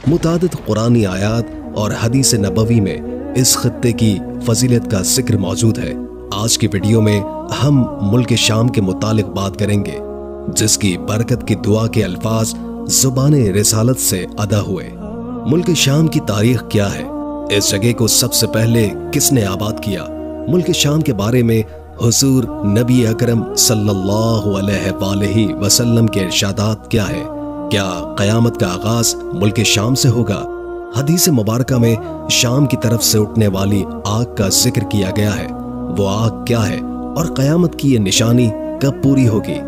متعدد قرآنی آیات اور حدیث نبوی میں اس خطے کی فضیلت کا ذکر موجود ہے۔ آج کی ویڈیو میں ہم ملک شام کے متعلق بات کریں گے، جس کی برکت کی دعا کے الفاظ زبان رسالت سے ادا ہوئے۔ ملک شام کی تاریخ کیا ہے؟ اس جگہ کو سب سے پہلے کس نے آباد کیا؟ ملک شام کے بارے میں حضور نبی اکرم صلی اللہ علیہ وآلہ وسلم کے ارشادات کیا ہے؟ کیا قیامت کا آغاز ملک شام سے ہوگا؟ حدیث مبارکہ میں شام کی طرف سے اٹھنے والی آگ کا ذکر کیا گیا ہے۔ وہ آگ کیا ہے اور قیامت کی یہ نشانی کب پوری ہوگی؟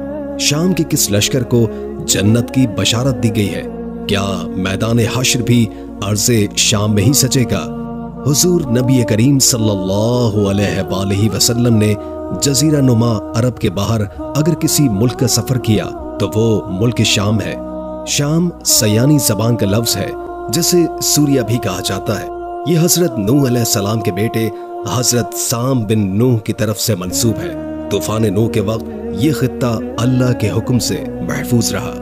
شام کے کس لشکر کو جنت کی بشارت دی گئی ہے؟ کیا میدان حشر بھی ارض شام میں ہی سجے گا؟ حضور نبی کریم صلی اللہ علیہ وآلہ وسلم نے جزیرہ نما عرب کے باہر اگر کسی ملک کا سفر کیا تو وہ ملک شام ہے۔ شام سیانی زبان کا لفظ ہے جسے سوریہ بھی کہا جاتا ہے۔ یہ حضرت نوح علیہ السلام کے بیٹے حضرت سام بن نوح کی طرف سے منسوب ہے۔ طوفان نوح کے وقت یہ خطہ اللہ کے حکم سے محفوظ رہا۔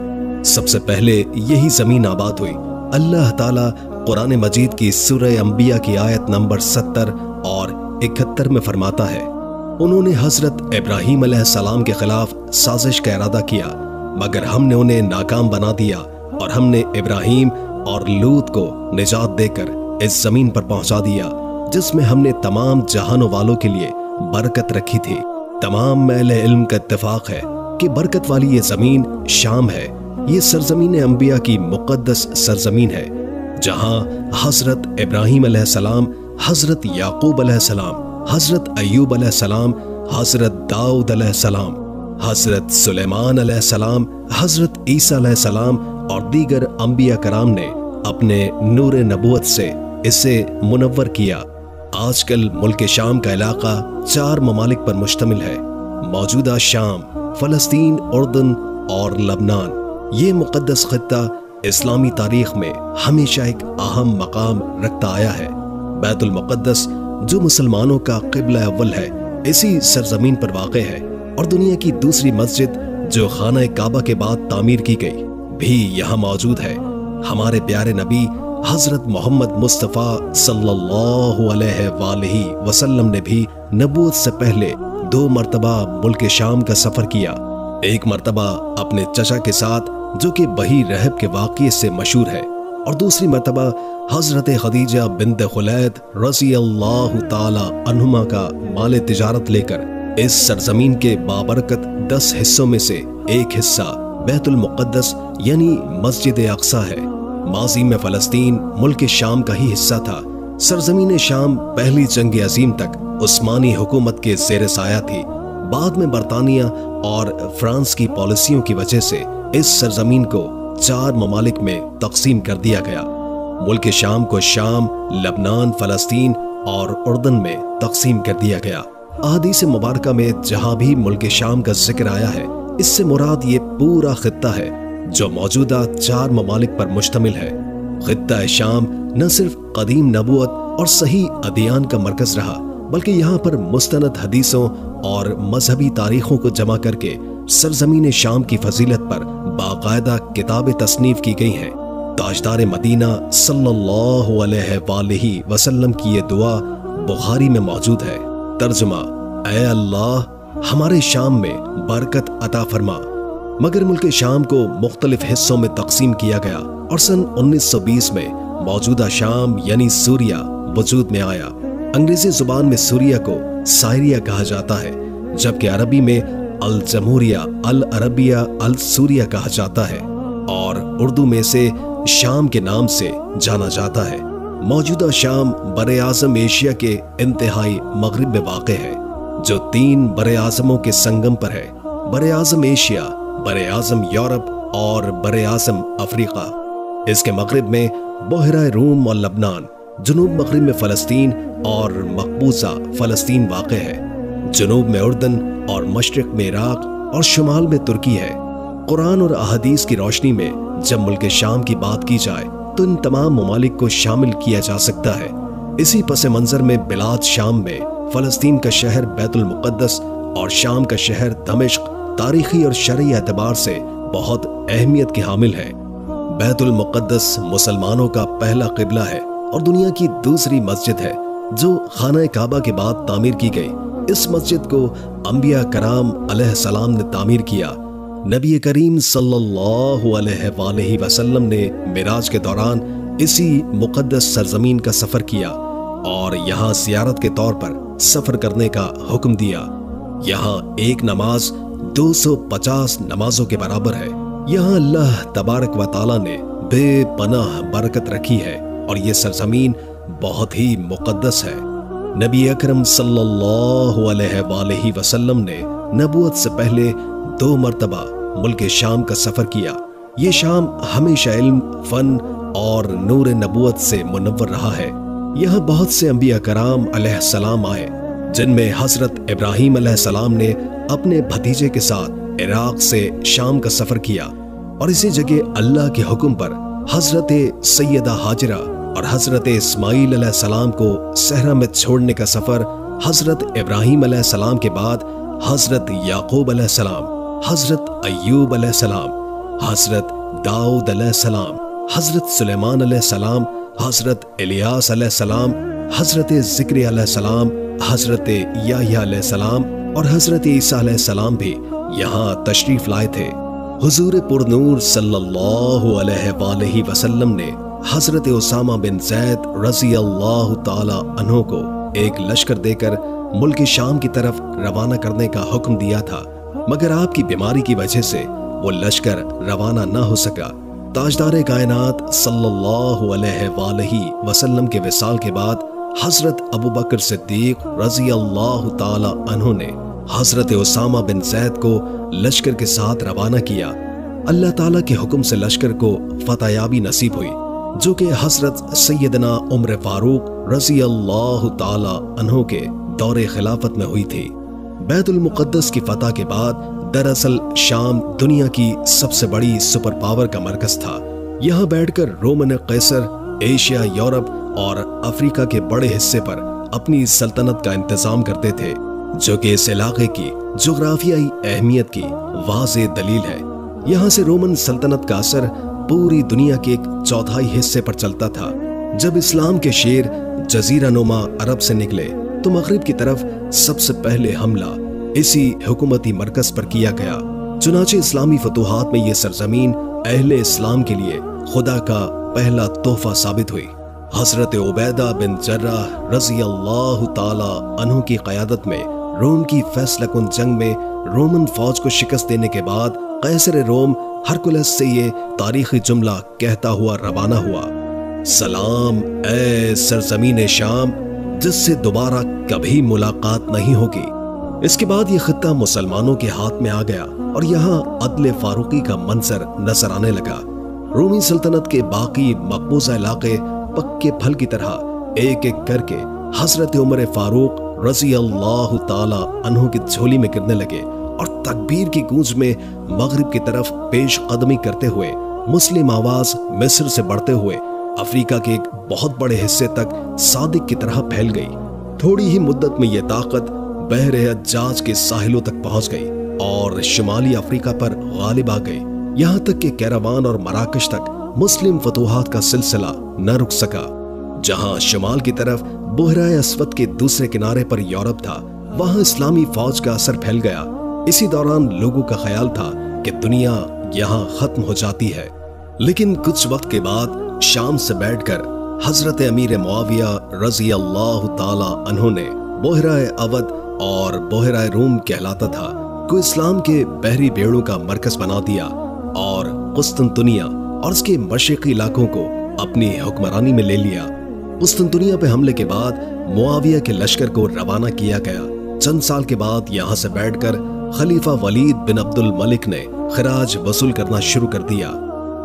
سب سے پہلے یہی زمین آباد ہوئی۔ اللہ تعالیٰ قرآن مجید کی سورہ انبیاء کی آیت نمبر 70 اور 71 میں فرماتا ہے، انہوں نے حضرت ابراہیم علیہ السلام کے خلاف سازش کا ارادہ کیا، مگر ہم نے انہیں ناکام بنا دیا اور ہم نے ابراہیم اور لوط کو نجات دے کر اس زمین پر پہنچا دیا جس میں ہم نے تمام جہانوں والوں کے لیے برکت رکھی تھی۔ تمام اہل علم کا اتفاق ہے کہ برکت والی یہ زمین شام ہے۔ یہ سرزمین انبیاء کی مقدس سرزمین ہے، جہاں حضرت ابراہیم علیہ السلام، حضرت یعقوب علیہ السلام، حضرت ایوب علیہ السلام، حضرت داؤد علیہ السلام، حضرت سلیمان علیہ السلام، حضرت عیسیٰ علیہ السلام اور دیگر انبیاء کرام نے اپنے نور نبوت سے اسے منور کیا۔ آج کل ملک شام کا علاقہ 4 ممالک پر مشتمل ہے: موجودہ شام، فلسطین، اردن اور لبنان۔ یہ مقدس خطہ اسلامی تاریخ میں ہمیشہ ایک اہم مقام رکھتا آیا ہے۔ بیت المقدس جو مسلمانوں کا قبلہ اول ہے، اسی سرزمین پر واقع ہے، اور دنیا کی دوسری مسجد جو خانہ کعبہ کے بعد تعمیر کی گئی بھی یہاں موجود ہے۔ ہمارے پیارے نبی حضرت محمد مصطفیٰ صلی اللہ علیہ وآلہ وسلم نے بھی نبوت سے پہلے 2 مرتبہ ملک شام کا سفر کیا۔ ایک مرتبہ اپنے چچا کے ساتھ جو کہ بحی رحب کے واقعے سے مشہور ہے، اور دوسری مرتبہ حضرت خدیجہ بنت خلید رضی اللہ تعالی عنہما کا مال تجارت لے کر اس سرزمین کے بابرکت 10 حصوں میں سے ایک حصہ بیت المقدس یعنی مسجد اقصی ہے۔ ماضی میں فلسطین ملک شام کا ہی حصہ تھا۔ سرزمین شام پہلی جنگ عظیم تک عثمانی حکومت کے زیر سایہ تھی۔ بعد میں برطانیہ اور فرانس کی پالیسیوں کی وجہ سے اس سرزمین کو 4 ممالک میں تقسیم کر دیا گیا۔ ملک شام کو شام، لبنان، فلسطین اور اردن میں تقسیم کر دیا گیا۔ احادیث مبارکہ میں جہاں بھی ملک شام کا ذکر آیا ہے، اس سے مراد یہ پورا خطہ ہے جو موجودہ 4 ممالک پر مشتمل ہے۔ خطہ شام نہ صرف قدیم نبوت اور صحیح ادیان کا مرکز رہا، بلکہ یہاں پر مستند حدیثوں اور مذہبی تاریخوں کو جمع کر کے سرزمین شام کی فضیلت پر باقاعدہ کتابیں تصنیف کی گئی ہیں۔ تاجدار مدینہ صلی اللہ علیہ وآلہ وسلم کی یہ دعا بخاری میں موجود ہے۔ ترجمہ: اے اللہ، ہمارے شام میں برکت عطا فرما۔ مگر ملک شام کو مختلف حصوں میں تقسیم کیا گیا اور سن 1920 میں موجودہ شام یعنی سوریہ وجود میں آیا۔ انگریزی زبان میں سوریہ کو سائریہ کہا جاتا ہے، جبکہ عربی میں الجمہوریہ العربیہ السوریہ کہا جاتا ہے، اور اردو میں سے شام کے نام سے جانا جاتا ہے۔ موجودہ شام براعظم ایشیا کے انتہائی مغرب میں واقع ہے، جو 3 براعظموں کے سنگم پر ہے: براعظم ایشیا، براعظم یورپ اور براعظم افریقہ۔ اس کے مغرب میں بحیرہ روم اور لبنان، جنوب مغرب میں فلسطین اور مقبوضہ فلسطین واقع ہے، جنوب میں اردن اور مشرق میں عراق اور شمال میں ترکی ہے۔ قرآن اور احادیث کی روشنی میں جب ملک شام کی بات کی جائے تو ان تمام ممالک کو شامل کیا جا سکتا ہے۔ اسی پس منظر میں بلاد شام میں فلسطین کا شہر بیت المقدس اور شام کا شہر دمشق تاریخی اور شرعی اعتبار سے بہت اہمیت کے حامل ہے۔ بیت المقدس مسلمانوں کا پہلا قبلہ ہے اور دنیا کی دوسری مسجد ہے جو خانہ کعبہ کے بعد تعمیر کی گئی۔ اس مسجد کو انبیاء کرام علیہ السلام نے تعمیر کیا۔ نبی کریم صلی اللہ علیہ وآلہ وسلم نے معراج کے دوران اسی مقدس سرزمین کا سفر کیا اور یہاں زیارت کے طور پر سفر کرنے کا حکم دیا۔ یہاں ایک نماز 250 نمازوں کے برابر ہے۔ یہاں اللہ تبارک و تعالی نے بے پناہ برکت رکھی ہے اور یہ سرزمین بہت ہی مقدس ہے۔ نبی اکرم صلی اللہ علیہ وآلہ وسلم نے نبوت سے پہلے 2 مرتبہ ملک شام کا سفر کیا۔ یہ شام ہمیشہ علم، فن اور نور نبوت سے منور رہا ہے۔ یہاں بہت سے انبیاء کرام علیہ السلام آئے، جن میں حضرت ابراہیم علیہ السلام نے اپنے بھتیجے کے ساتھ عراق سے شام کا سفر کیا، اور اسی جگہ اللہ کے حکم پر حضرت سیدہ ہاجرہ اور حضرت اسماعیل علیہ السلام کو صحرا میں چھوڑنے کا سفر حضرت ابراہیم علیہ السلام کے بعد حضرت یعقوب علیہ السلام، حضرت ایوب علیہ السلام، حضرت داؤد علیہ السلام، حضرت سلیمان علیہ السلام، حضرت الیاس علیہ السلام، حضرت زکریا علیہ السلام، حضرت یحییٰ علیہ السلام اور حضرت عیسیٰ علیہ السلام بھی یہاں تشریف لائے تھے۔ حضور پرنور صلی اللہ علیہ وآلہ وسلم نے حضرت اسامہ بن زید رضی اللہ تعالی عنہ کو ایک لشکر دے کر ملک شام کی طرف روانہ کرنے کا حکم دیا تھا، مگر آپ کی بیماری کی وجہ سے وہ لشکر روانہ نہ ہو سکا۔ تاجدار کائنات صلی اللہ علیہ وآلہ وسلم کے وصال کے بعد حضرت ابوبکر صدیق رضی اللہ تعالی عنہ نے حضرت اسامہ بن زید کو لشکر کے ساتھ روانہ کیا۔ اللہ تعالیٰ کے حکم سے لشکر کو فتح یابی نصیب ہوئی، جو کہ حضرت سیدنا عمر فاروق رضی اللہ تعالی عنہ کے دور خلافت میں ہوئی تھی۔ بیت المقدس کی فتح کے بعد دراصل شام دنیا کی سب سے بڑی سپر پاور کا مرکز تھا۔ یہاں بیٹھ کر رومن قیصر ایشیا، یورپ اور افریقہ کے بڑے حصے پر اپنی سلطنت کا انتظام کرتے تھے، جو کہ اس علاقے کی جغرافیائی اہمیت کی واضح دلیل ہے۔ یہاں سے رومن سلطنت کا اثر پوری دنیا کے 1/4 حصے پر چلتا تھا۔ جب اسلام کے شیر جزیرہ نما عرب سے نکلے تو مغرب کی طرف سب سے پہلے حملہ اسی حکومتی مرکز پر کیا گیا۔ چنانچہ اسلامی فتوحات میں یہ سرزمین اہل اسلام کے لیے خدا کا پہلا تحفہ ثابت ہوئی۔ حضرت عبیدہ بن جراح رضی اللہ تعالی عنہ کی قیادت میں روم کی فیصلہ کن جنگ میں رومن فوج کو شکست دینے کے بعد قیصر روم ہرکولس سے یہ تاریخی جملہ کہتا ہوا روانہ ہوا: سلام اے سرزمین شام، جس سے دوبارہ کبھی ملاقات نہیں ہوگی۔ اس کے بعد یہ خطہ مسلمانوں کے ہاتھ میں آ گیا اور یہاں عدل فاروقی کا منظر نظر آنے لگا۔ رومی سلطنت کے باقی مقبوضہ علاقے پکے پھل کی طرح ایک ایک کر کے حضرت عمر فاروق رضی اللہ تعالی عنہ کی جھولی میں گرنے لگے، اور تکبیر کی گونج میں مغرب کی طرف پیش قدمی کرتے ہوئے مسلم آواز مصر سے بڑھتے ہوئے افریقہ کے ایک بہت بڑے حصے تک صادق کی طرح پھیل گئی۔ تھوڑی ہی مدت میں یہ طاقت بحر حجاز کے ساحلوں تک پہنچ گئی اور شمالی افریقہ پر غالب آ گئی، یہاں تک کہ کیراوان اور مراکش تک مسلم فتوحات کا سلسلہ نہ رک سکا۔ جہاں شمال کی طرف بحیرہ اسود کے دوسرے کنارے پر یورپ تھا، وہاں اسلامی فوج کا اثر پھیل گیا۔ اسی دوران لوگوں کا خیال تھا کہ دنیا یہاں ختم ہو جاتی ہے، لیکن کچھ وقت کے بعد شام سے بیٹھ کر حضرت امیر معاویہ رضی اللہ تعالی عنہ نے بحیرہ اود اور بحیرہ روم کہلاتا تھا کو اسلام کے بحری بیڑوں کا مرکز بنا دیا اور قسطنطنیہ اور اس کے مشرقی علاقوں کو اپنی حکمرانی میں لے لیا۔ قسطنطنیہ پہ حملے کے بعد معاویہ کے لشکر کو روانہ کیا گیا۔ چند سال کے بعد یہاں سے بیٹھ کر خلیفہ ولید بن عبد الملک نے خراج وصول کرنا شروع کر دیا۔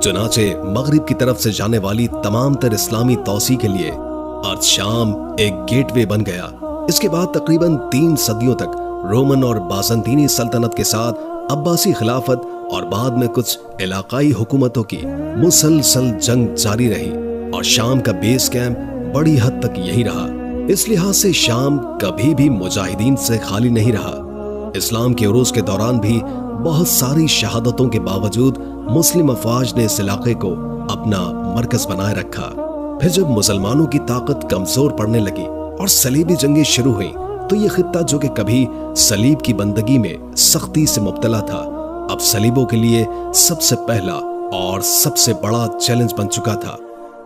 چنانچہ مغرب کی طرف سے جانے والی تمام تر اسلامی توسیع کے لیے ارض شام ایک گیٹ وے بن گیا۔ اس کے بعد تقریباً 3 صدیوں تک رومن اور بازنطینی سلطنت کے ساتھ عباسی خلافت اور بعد میں کچھ علاقائی حکومتوں کی مسلسل جنگ جاری رہی، اور شام کا بیس کیمپ بڑی حد تک یہی رہا۔ اس لحاظ سے شام کبھی بھی مجاہدین سے خالی نہیں رہا۔ اسلام کے عروج کے دوران بھی بہت ساری شہادتوں کے باوجود مسلم افواج نے اس علاقے کو اپنا مرکز بنائے رکھا۔ پھر جب مسلمانوں کی طاقت کمزور پڑنے لگی اور صلیبی جنگیں شروع ہوئیں تو یہ خطہ جو کہ کبھی صلیب کی بندگی میں سختی سے مبتلا تھا، اب صلیبوں کے لیے سب سے پہلا اور سب سے بڑا چیلنج بن چکا تھا۔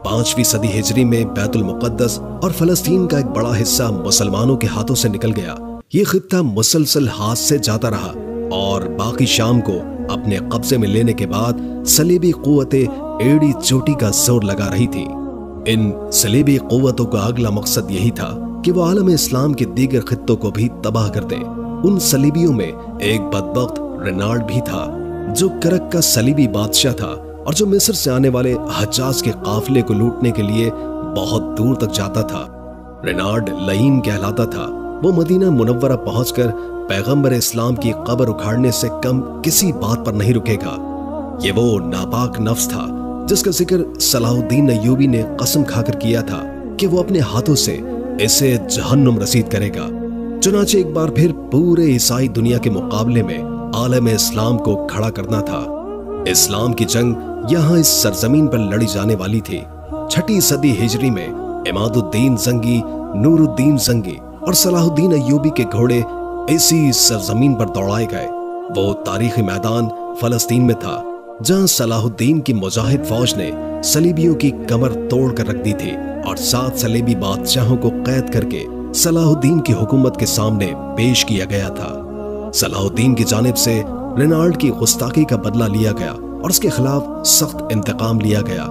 5ویں صدی ہجری میں بیت المقدس اور فلسطین کا ایک بڑا حصہ مسلمانوں کے ہاتھوں سے نکل گیا۔ یہ خطہ مسلسل ہاتھ سے جاتا رہا اور باقی شام کو اپنے قبضے میں لینے کے بعد صلیبی قوتیں ایڑی چوٹی کا زور لگا رہی تھیں۔ ان صلیبی قوتوں کا اگلا مقصد یہی تھا کہ وہ عالم اسلام کے دیگر خطوں کو بھی تباہ کر دیں۔ ان صلیبیوں میں ایک بدبخت رینارڈ بھی تھا جو کرک کا صلیبی بادشاہ تھا اور جو مصر سے آنے والے حجاج کے قافلے کو لوٹنے کے لیے بہت دور تک جاتا تھا۔ رینارڈ لعین کہلاتا تھا۔ وہ مدینہ منورہ پہنچ کر پیغمبر اسلام کی قبر اکھاڑنے سے کم کسی بات پر نہیں رکے گا۔ یہ وہ ناپاک نفس تھا جس کا ذکر صلاح الدین ایوبی نے قسم کھا کر کیا تھا کہ وہ اپنے ہاتھوں سے اسے جہنم رسید کرے گا۔ چنانچہ ایک بار پھر پورے عیسائی دنیا کے مقابلے میں عالم اسلام کو کھڑا کرنا تھا۔ اسلام کی جنگ یہاں اس سرزمین پر لڑی جانے والی تھی۔ 6 صدی ہجری میں عماد الدین زنگی، نور الدین زنگی اور صلاح الدین ایوبی کے گھوڑے اسی سرزمین پر دوڑائے گئے۔ وہ تاریخی میدان فلسطین میں تھا جہاں صلاح الدین کی مجاہد فوج نے صلیبیوں کی کمر توڑ کر رکھ دی تھی اور 7 صلیبی بادشاہوں کو قید کر کے صلاح الدین کی حکومت کے سامنے پیش کیا گیا تھا۔ صلاح الدین کی جانب سے رینارڈ کی گستاخی کا بدلہ لیا گیا اور اس کے خلاف سخت انتقام لیا گیا۔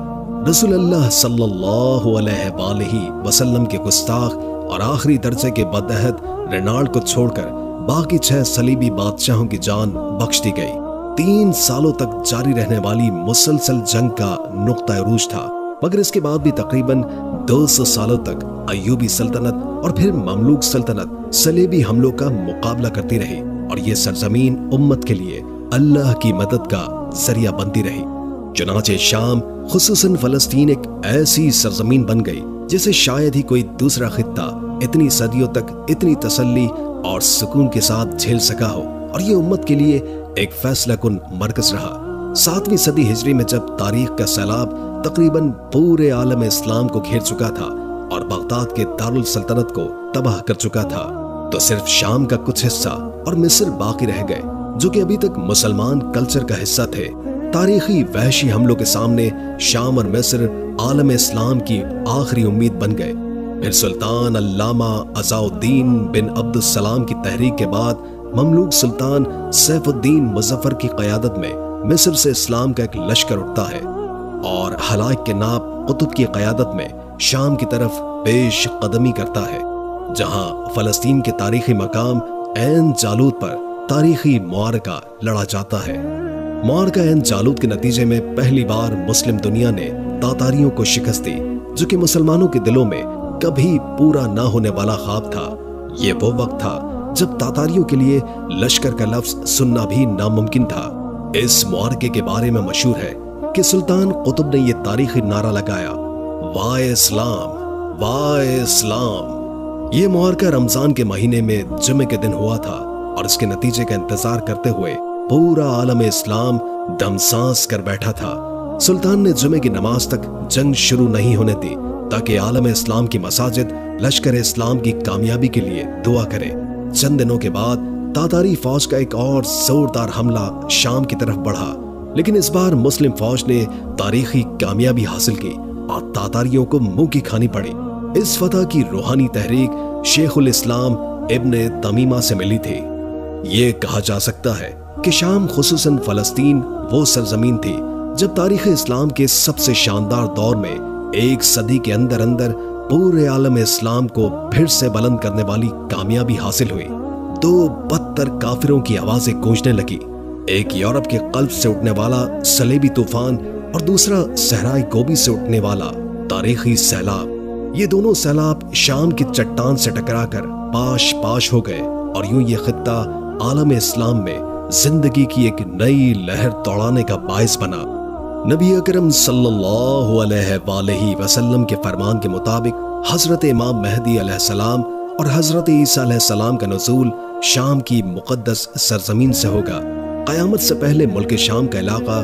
رسول اللہ صلی اللہ علیہ وآلہ وسلم کے گستاخ اور آخری درجے کے بدعہد رینارڈ کو چھوڑ کر باقی 6 صلیبی بادشاہوں کی جان بخش دی گئی۔ 3 سالوں تک جاری رہنے والی مسلسل جنگ کا نقطہ عروج تھا، مگر اس کے بعد بھی تقریباً 200 سالوں تک ایوبی سلطنت اور پھر مملوک سلطنت صلیبی حملوں کا مقابلہ کرتی رہی اور یہ سرزمین امت کے لیے اللہ کی مدد کا ذریعہ بنتی رہی۔ چنانچہ شام خصوصاً فلسطین ایک ایسی سرزمین بن گئی جسے شاید ہی کوئی دوسرا خطہ اتنی صدیوں تک اتنی تسلی اور سکون کے ساتھ جھیل سکا ہو، اور یہ امت کے لیے ایک فیصلہ کن مرکز رہا۔ 7ویں صدی ہجری میں جب تاریخ کا سیلاب تقریباً پورے عالم اسلام کو گھیر چکا تھا اور بغداد کے دارالسلطنت کو تباہ کر چکا تھا، تو صرف شام کا کچھ حصہ اور مصر باقی رہ گئے جو کہ ابھی تک مسلمان کلچر کا حصہ تھے۔ تاریخی وحشی حملوں کے سامنے شام اور مصر عالم اسلام کی آخری امید بن گئے۔ پھر سلطان علامہ عزاء الدین بن عبد السلام کی تحریک کے بعد مملوک سلطان سیف الدین مظفر کی قیادت میں مصر سے اسلام کا ایک لشکر اٹھتا ہے اور حلائق کے ناب قطب کی قیادت میں شام کی طرف پیش قدمی کرتا ہے، جہاں فلسطین کے تاریخی مقام عین جالوت پر تاریخی معرکہ لڑا جاتا ہے۔ معرکہ عین جالوت کے نتیجے میں پہلی بار مسلم دنیا نے تاتاریوں کو شکست دی، جو کہ مسلمانوں کے دلوں میں کبھی پورا نہ ہونے والا خواب تھا۔ یہ وہ وقت تھا جب تاتاریوں کے لیے لشکر کا لفظ سننا بھی ناممکن تھا۔ اس معرکے کے بارے میں مشہور ہے کہ سلطان قطب نے یہ تاریخی نعرہ لگایا، وائے اسلام، وائے اسلام۔ یہ معرکہ رمضان کے مہینے میں جمعے کے دن ہوا تھا اور اس کے نتیجے کا انتظار کرتے ہوئے پورا عالم اسلام دم سانس کر بیٹھا تھا۔ سلطان نے جمعے کی نماز تک جنگ شروع نہیں ہونے دی تاکہ عالم اسلام کی مساجد لشکر اسلام کی کامیابی کے لیے دعا کرے۔ چند دنوں کے بعد تاتاری فوج کا ایک اور زوردار حملہ شام کی طرف بڑھا، لیکن اس بار مسلم فوج نے تاریخی کامیابی حاصل کی اور تاتاریوں کو منہ کی کھانی پڑی۔ اس فتح کی روحانی تحریک شیخ الاسلام ابن تمیمہ سے ملی تھی۔ یہ کہا جا سکتا ہے کہ شام خصوصاً فلسطین وہ سرزمین تھی جب تاریخ اسلام کے سب سے شاندار دور میں 1 صدی کے اندر اندر پورے عالم اسلام کو پھر سے بلند کرنے والی کامیابی حاصل ہوئی۔ 2 بدتر کافروں کی آوازیں گونجنے لگی، ایک یورپ کے قلب سے اٹھنے والا صلیبی طوفان اور دوسرا صحرائے گوبی سے اٹھنے والا تاریخی سیلاب۔ یہ دونوں سیلاب شام کی چٹان سے ٹکرا کر پاش پاش ہو گئے اور یوں یہ خطہ عالم اسلام میں زندگی کی ایک نئی لہر دوڑانے کا باعث بنا۔ نبی اکرم صلی اللہ علیہ وآلہ وسلم کے فرمان کے مطابق حضرت امام مہدی علیہ السلام اور حضرت عیسیٰ علیہ السلام کا نزول شام کی مقدس سرزمین سے ہوگا۔ قیامت سے پہلے ملک شام کا علاقہ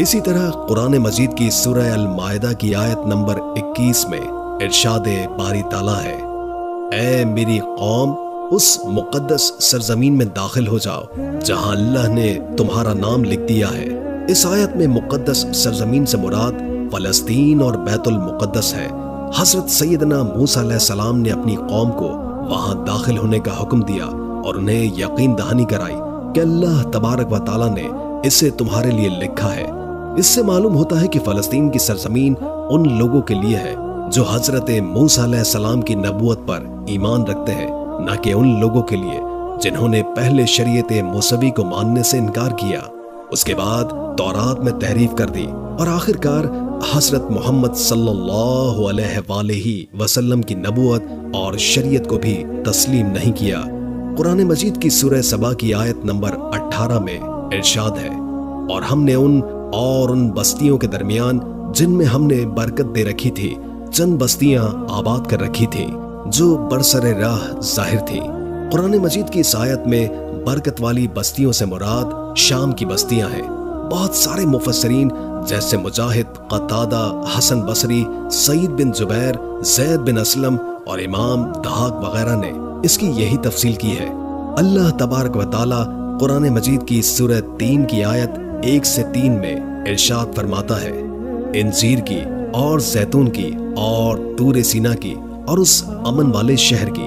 اسی طرح قرآن مجید کی سورہ المائدہ کی آیت نمبر 21 میں ارشاد باری تعالیٰ ہے، اے میری قوم اس مقدس سرزمین میں داخل ہو جاؤ جہاں اللہ نے تمہارا نام لکھ دیا ہے۔ اس آیت میں مقدس سرزمین سے مراد فلسطین اور بیت المقدس ہے۔ حضرت سیدنا موسیٰ علیہ السلام نے اپنی قوم کو وہاں داخل ہونے کا حکم دیا اور انہیں یقین دہانی کرائی کہ اللہ تبارک و تعالیٰ نے اسے تمہارے لیے لکھا ہے۔ اس سے معلوم ہوتا ہے کہ فلسطین کی سرزمین ان لوگوں کے لیے ہے جو حضرت موسیٰ علیہ السلام کی نبوت پر ایمان رکھتے ہیں، نہ کہ ان لوگوں کے لیے جنہوں نے پہلے شریعت موسوی کو ماننے سے انکار کیا، اس کے بعد تورات میں تحریف کر دی اور آخر کار حضرت محمد صلی اللہ علیہ وآلہ وسلم کی نبوت اور شریعت کو بھی تسلیم نہیں کیا۔ قرآن مجید کی سورہ سبا کی آیت نمبر 18 میں ارشاد ہے، اور ہم نے ان بستیوں کے درمیان جن میں ہم نے برکت دے رکھی تھی چند بستیاں آباد کر رکھی تھی جو برسر راہ ظاہر تھی۔ قرآن مجید کی اس آیت میں برکت والی بستیوں سے مراد شام کی بستیاں ہیں۔ بہت سارے مفسرین جیسے مجاہد، قتادہ، حسن بصری، سعید بن جبیر، زید بن اسلم اور امام دہاق وغیرہ نے اس کی یہی تفصیل کی ہے۔ اللہ تبارک و تعالی قرآن مجید کی سورہ 3 کی آیت 1 سے 3 میں ارشاد فرماتا ہے، انجیر کی اور زیتون کی اور طور سینا کی اور اس امن والے شہر کی۔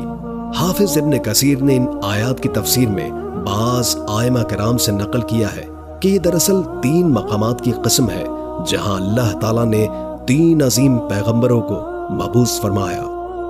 حافظ ابن کثیر نے ان آیات کی تفسیر میں بعض ائمہ کرام سے نقل کیا ہے کہ یہ دراصل 3 مقامات کی قسم ہے جہاں اللہ تعالیٰ نے 3 عظیم پیغمبروں کو مبعوث فرمایا۔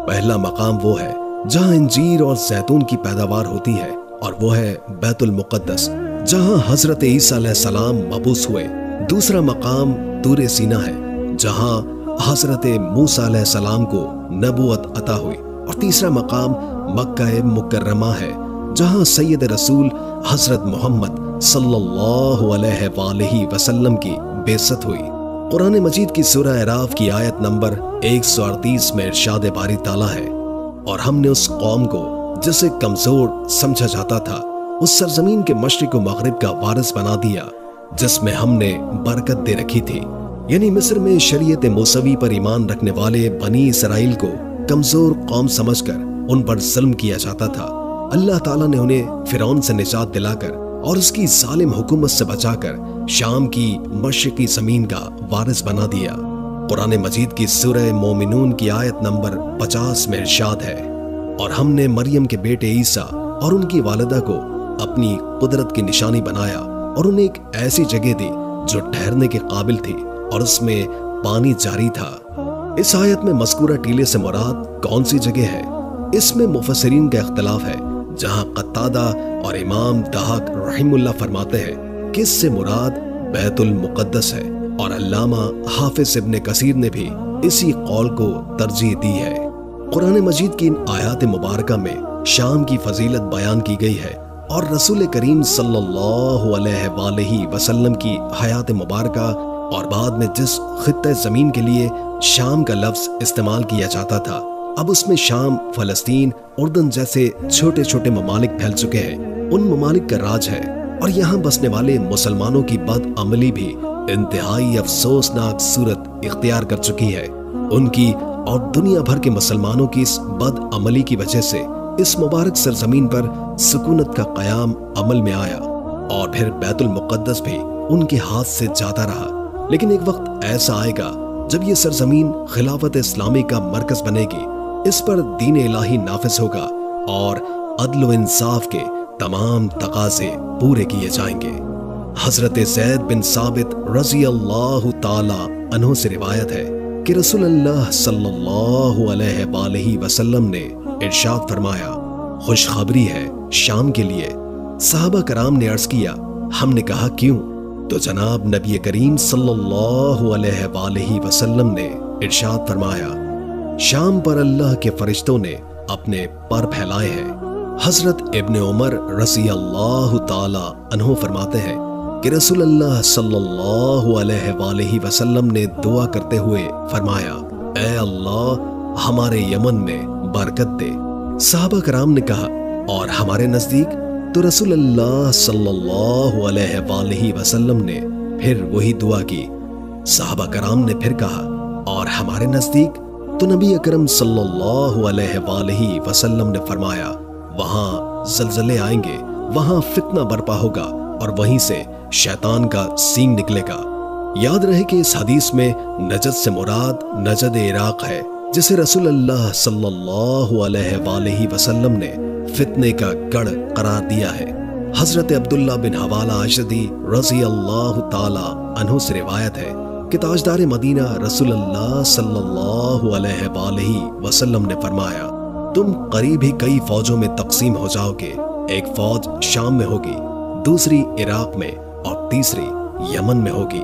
پہلا مقام وہ ہے جہاں انجیر اور زیتون کی پیداوار ہوتی ہے، اور وہ ہے بیت المقدس جہاں حضرت عیسیٰ علیہ السلام مبعوث ہوئے۔ دوسرا مقام طور سینا ہے جہاں حضرت موسیٰ علیہ السلام کو نبوت عطا ہوئی، اور تیسرا مقام مکہ مکرمہ ہے جہاں سید رسول حضرت محمد صلی اللہ علیہ وآلہ وسلم کی بعثت ہوئی۔ قرآن مجید کی سورہ اعراف کی آیت نمبر 138 میں ارشاد باری تعالیٰ ہے، اور ہم نے اس قوم کو جسے کمزور سمجھا جاتا تھا اس سرزمین کے مشرق و مغرب کا وارث بنا دیا جس میں ہم نے برکت دے رکھی تھی۔ یعنی مصر میں شریعت موسوی پر ایمان رکھنے والے بنی اسرائیل کو کمزور قوم سمجھ کر ان پر ظلم کیا جاتا تھا۔ اللہ تعالیٰ نے انہیں فرعون سے نجات دلا کر اور اس کی ظالم حکومت سے بچا کر شام کی مشرقی زمین کا وارث بنا دیا۔ قرآن مجید کی سورہ مومنون کی آیت نمبر 50 میں ارشاد ہے، اور ہم نے مریم کے بیٹے عیسیٰ اور ان کی والدہ کو اپنی قدرت کی نشانی بنایا اور انہیں ایک ایسی جگہ دی جو ٹھہرنے کے قابل تھی اور اس میں پانی جاری تھا۔ اس آیت میں مذکورہ ٹیلے سے مراد کون سی جگہ ہے؟ اس میں مفسرین کا اختلاف ہے، جہاں قتادہ اور امام دہاق رحم اللہ فرماتے ہیں کہ اس سے مراد بیت المقدس ہے، اور علامہ حافظ ابن کثیر نے بھی اسی قول کو ترجیح دی ہے۔ قرآن مجید کی ان آیات مبارکہ میں شام کی فضیلت بیان کی گئی ہے، اور رسول کریم صلی اللہ علیہ وآلہ وسلم کی حیات مبارکہ اور بعد میں جس خطہ زمین کے لیے شام کا لفظ استعمال کیا جاتا تھا، اب اس میں شام، فلسطین، اردن جیسے چھوٹے چھوٹے ممالک پھیل چکے ہیں۔ ان ممالک کا راج ہے، اور یہاں بسنے والے مسلمانوں کی بد عملی بھی انتہائی افسوسناک صورت اختیار کر چکی ہے۔ ان کی اور دنیا بھر کے مسلمانوں کی اس بد عملی کی وجہ سے اس مبارک سرزمین پر سکونت کا قیام عمل میں آیا، اور پھر بیت المقدس بھی ان کے ہاتھ سے جاتا رہا۔ لیکن ایک وقت ایسا آئے گا جب یہ سرزمین خلافت اسلامی کا مرکز بنے گی، اس پر دین الہی نافذ ہوگا اور عدل و انصاف کے تمام تقاضے پورے کیے جائیں گے۔ حضرت زید بن ثابت رضی اللہ تعالی عنہ سے روایت ہے کہ رسول اللہ صلی اللہ علیہ وآلہ وسلم نے ارشاد فرمایا، خوشخبری ہے شام کے لیے۔ صحابہ کرام نے عرض کیا، ہم نے کہا کیوں؟ تو جناب نبی کریم صلی اللہ علیہ وآلہ وسلم نے ارشاد فرمایا، شام پر اللہ کے فرشتوں نے اپنے پر پھیلائے ہیں۔ حضرت ابن عمر رضی اللہ تعالی عنہ فرماتے ہیں کہ رسول اللہ صلی اللہ علیہ وآلہ وسلم نے دعا کرتے ہوئے فرمایا، اے اللہ ہمارے یمن میں برکت دے۔ صحابہ کرام نے کہا، اور ہمارے نزدیک؟ تو رسول اللہ صلی اللہ علیہ وآلہ وسلم نے پھر وہی دعا کی۔ صحابہ کرام نے پھر کہا اور ہمارے نزدیک؟ تو نبی اکرم صلی اللہ علیہ وآلہ وسلم نے فرمایا وہاں زلزلے آئیں گے، وہاں فتنہ برپا ہوگا اور وہیں سے شیطان کا سینگ نکلے گا۔ یاد رہے کہ اس حدیث میں نجد سے مراد نجد عراق ہے، جسے رسول اللہ صلی اللہ علیہ وآلہ وسلم نے فتنے کا گڑھ قرار دیا ہے۔ حضرت عبداللہ بن حوالہ اشدی رضی اللہ تعالی عنہ سے روایت ہے کہ تاجدار مدینہ رسول اللہ صلی اللہ علیہ وآلہ وسلم نے فرمایا تم قریب ہی کئی فوجوں میں تقسیم ہو جاؤ گے، ایک فوج شام میں ہوگی، دوسری عراق میں اور تیسری یمن میں ہوگی۔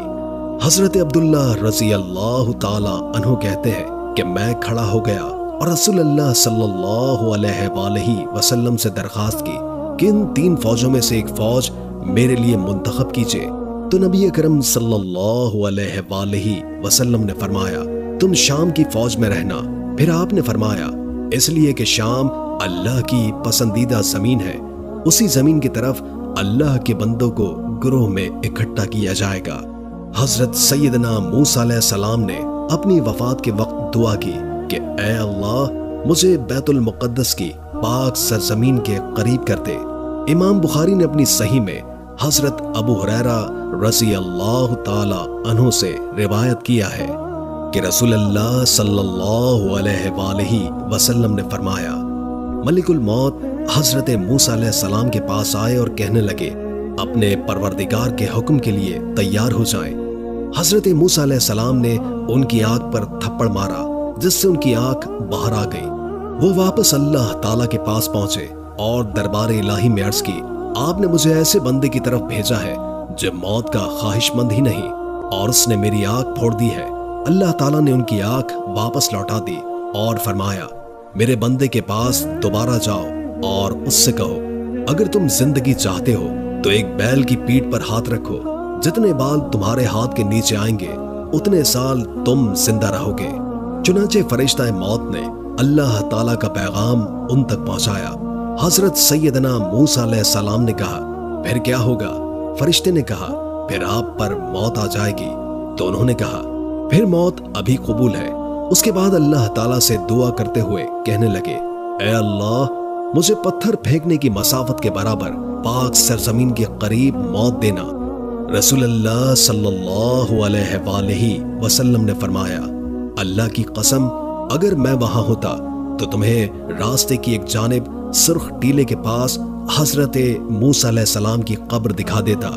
حضرت عبداللہ رضی اللہ تعالی عنہ کہتے ہیں کہ میں کھڑا ہو گیا اور رسول اللہ صلی اللہ علیہ وآلہ وسلم سے درخواست کی کہ ان 3 فوجوں میں سے ایک فوج میرے لیے منتخب کیجئے۔ تو نبی اکرم صلی اللہ علیہ وآلہ وسلم نے فرمایا تم شام کی فوج میں رہنا۔ پھر آپ نے فرمایا اس لیے کہ شام اللہ کی پسندیدہ زمین ہے، اسی زمین کی طرف اللہ کے بندوں کو گروہ میں اکٹھا کیا جائے گا۔ حضرت سیدنا موسیٰ علیہ السلام نے اپنی وفات کے وقت دعا کی کہ اے اللہ مجھے بیت المقدس کی پاک سرزمین کے قریب کر دے۔ امام بخاری نے اپنی صحیح میں حضرت ابو ہریرہ رضی اللہ تعالی عنہ سے روایت کیا ہے کہ رسول اللہ صلی اللہ علیہ وآلہ وسلم نے فرمایا ملک الموت حضرت موسیٰ علیہ السلام کے پاس آئے اور کہنے لگے اپنے پروردگار کے حکم کے لیے تیار ہو جائیں۔ حضرت موسیٰ علیہ السلام نے ان کی آنکھ پر تھپڑ مارا جس سے ان کی آنکھ باہر آ گئی۔ وہ واپس اللہ تعالیٰ کے پاس پہنچے اور دربار الہی میں عرض کی آپ نے مجھے ایسے بندے کی طرف بھیجا ہے جو موت کا خواہش مند ہی نہیں اور اس نے میری آنکھ پھوڑ دی ہے۔ اللہ تعالیٰ نے ان کی آنکھ واپس لوٹا دی اور فرمایا میرے بندے کے پاس دوبارہ جاؤ اور اس سے کہو اگر تم زندگی چاہتے ہو تو ایک بیل کی پیٹھ پر ہاتھ رکھو، جتنے بال تمہارے ہاتھ کے نیچے آئیں گے اتنے سال تم زندہ رہو گے۔ چنانچہ فرشتہ موت نے اللہ تعالیٰ کا پیغام ان تک پہنچایا۔ حضرت سیدنا موسیٰ علیہ السلام نے کہا پھر کیا ہوگا؟ فرشتے نے کہا پھر آپ پر موت آ جائے گی۔ تو انہوں نے کہا پھر موت ابھی قبول ہے۔ اس کے بعد اللہ تعالیٰ سے دعا کرتے ہوئے کہنے لگے اے اللہ مجھے پتھر پھینکنے کی مسافت کے برابر پاک سرزمین کے قریب موت دینا۔ رسول اللہ صلی اللہ علیہ وآلہ وسلم نے فرمایا اللہ کی قسم اگر میں وہاں ہوتا تو تمہیں راستے کی ایک جانب سرخ ٹیلے کے پاس حضرت موسیٰ علیہ السلام کی قبر دکھا دیتا۔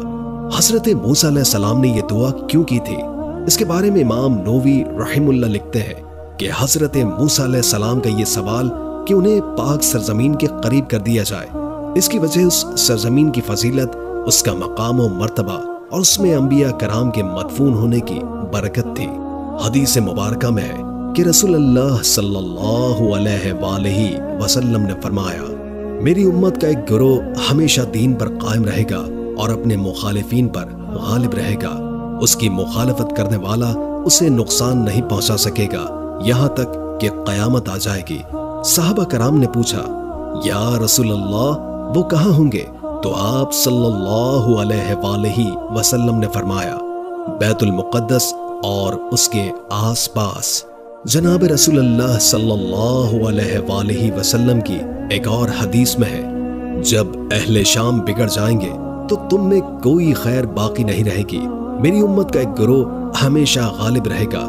حضرت موسیٰ علیہ السلام نے یہ دعا کیوں کی تھی؟ اس کے بارے میں امام نووی رحم اللہ لکھتے ہیں کہ حضرت موسیٰ علیہ السلام کا یہ سوال کہ انہیں پاک سرزمین کے قریب کر دیا جائے، اس کی وجہ اس سرزمین کی فضیلت، اس کا مقام و مرتبہ اور اس میں انبیاء کرام کے مدفون ہونے کی برکت تھی۔ حدیث مبارکہ میں ہے کہ رسول اللہ صلی اللہ علیہ وآلہ وسلم نے فرمایا میری امت کا ایک گروہ ہمیشہ دین پر قائم رہے گا اور اپنے مخالفین پر غالب رہے گا، اس کی مخالفت کرنے والا اسے نقصان نہیں پہنچا سکے گا یہاں تک کہ قیامت آ جائے گی۔ صحابہ کرام نے پوچھا یا رسول اللہ وہ کہاں ہوں گے؟ تو آپ صلی اللہ علیہ وآلہ وسلم نے فرمایا بیت المقدس اور اس کے آس پاس۔ جناب رسول اللہ صلی اللہ علیہ وآلہ وسلم کی ایک اور حدیث میں ہے جب اہل شام بگڑ جائیں گے تو تم میں کوئی خیر باقی نہیں رہے گی، میری امت کا ایک گروہ ہمیشہ غالب رہے گا،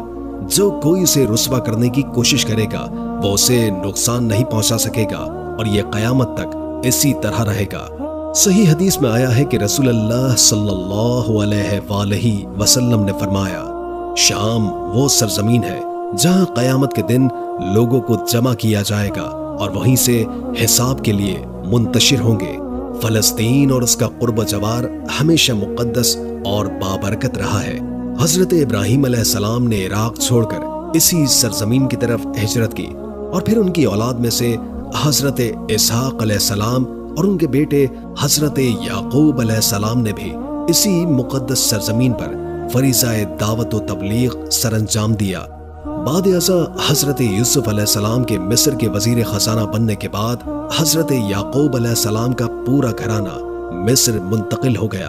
جو کوئی اسے رسوا کرنے کی کوشش کرے گا وہ اسے نقصان نہیں پہنچا سکے گا اور یہ قیامت تک اسی طرح رہے گا۔ صحیح حدیث میں آیا ہے کہ رسول اللہ صلی اللہ علیہ وآلہ وسلم نے فرمایا شام وہ سرزمین ہے جہاں قیامت کے دن لوگوں کو جمع کیا جائے گا اور وہیں سے حساب کے لیے منتشر ہوں گے۔ فلسطین اور اس کا قرب و جوار ہمیشہ مقدس اور بابرکت رہا ہے۔ حضرت ابراہیم علیہ السلام نے عراق چھوڑ کر اسی سرزمین کی طرف ہجرت کی اور پھر ان کی اولاد میں سے حضرت اسحاق علیہ السلام اور ان کے بیٹے حضرت یعقوب علیہ السلام نے بھی اسی مقدس سرزمین پر فریضہ دعوت و تبلیغ سر انجام دیا۔ بعد ازاں حضرت یوسف علیہ السلام کے مصر کے وزیر خزانہ بننے کے بعد حضرت یعقوب علیہ السلام کا پورا گھرانہ مصر منتقل ہو گیا۔